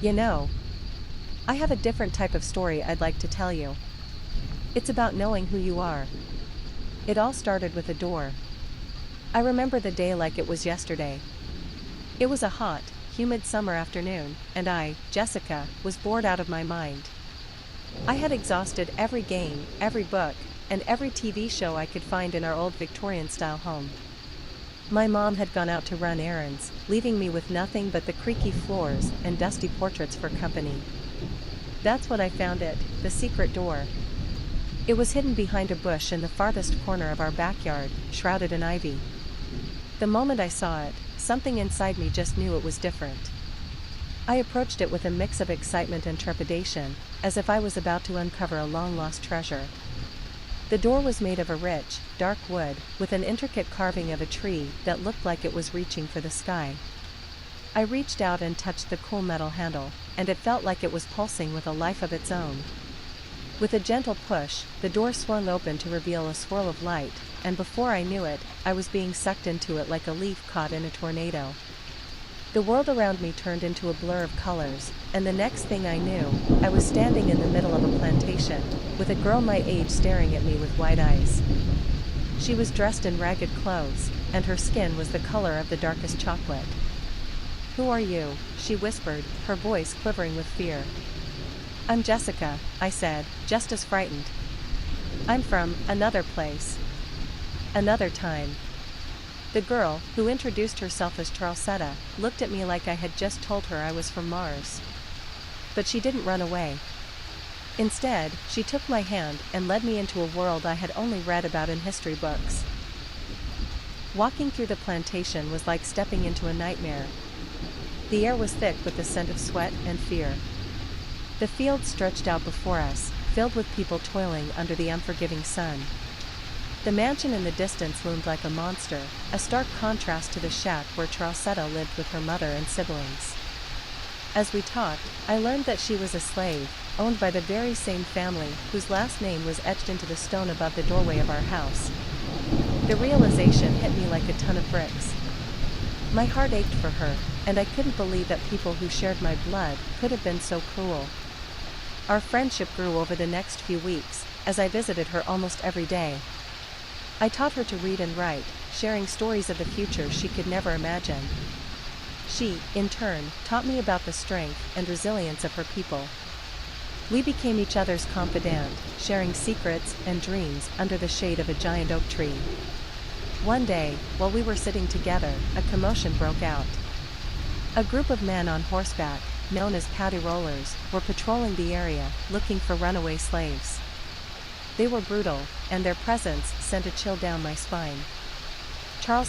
You know, I have a different type of story I'd like to tell you. It's about knowing who you are. It all started with a door. I remember the day like it was yesterday. It was a hot, humid summer afternoon, and I, Jessica, was bored out of my mind. I had exhausted every game, every book, and every TV show I could find in our old Victorian-style home. My mom had gone out to run errands, leaving me with nothing but the creaky floors and dusty portraits for company. That's when I found it, the secret door. It was hidden behind a bush in the farthest corner of our backyard, shrouded in ivy. The moment I saw it, something inside me just knew it was different. I approached it with a mix of excitement and trepidation, as if I was about to uncover a long-lost treasure. The door was made of a rich, dark wood, with an intricate carving of a tree that looked like it was reaching for the sky. I reached out and touched the cool metal handle, and it felt like it was pulsing with a life of its own. With a gentle push, the door swung open to reveal a swirl of light, and before I knew it, I was being sucked into it like a leaf caught in a tornado. The world around me turned into a blur of colors, and the next thing I knew, I was standing in the middle of a plantation, with a girl my age staring at me with wide eyes. She was dressed in ragged clothes, and her skin was the color of the darkest chocolate. "Who are you?" she whispered, her voice quivering with fear. "I'm Jessica," I said, just as frightened. "I'm from another place. Another time." The girl, who introduced herself as Charlesetta, looked at me like I had just told her I was from Mars. But she didn't run away. Instead, she took my hand and led me into a world I had only read about in history books. Walking through the plantation was like stepping into a nightmare. The air was thick with the scent of sweat and fear. The fields stretched out before us, filled with people toiling under the unforgiving sun. The mansion in the distance loomed like a monster, a stark contrast to the shack where Charlesetta lived with her mother and siblings. As we talked, I learned that she was a slave, owned by the very same family whose last name was etched into the stone above the doorway of our house. The realization hit me like a ton of bricks. My heart ached for her, and I couldn't believe that people who shared my blood could have been so cruel. Our friendship grew over the next few weeks, as I visited her almost every day. I taught her to read and write, sharing stories of the future she could never imagine. She, in turn, taught me about the strength and resilience of her people. We became each other's confidant, sharing secrets and dreams under the shade of a giant oak tree. One day, while we were sitting together, a commotion broke out. A group of men on horseback, known as paddy rollers, were patrolling the area, looking for runaway slaves. They were brutal, and their presence sent a chill down my spine.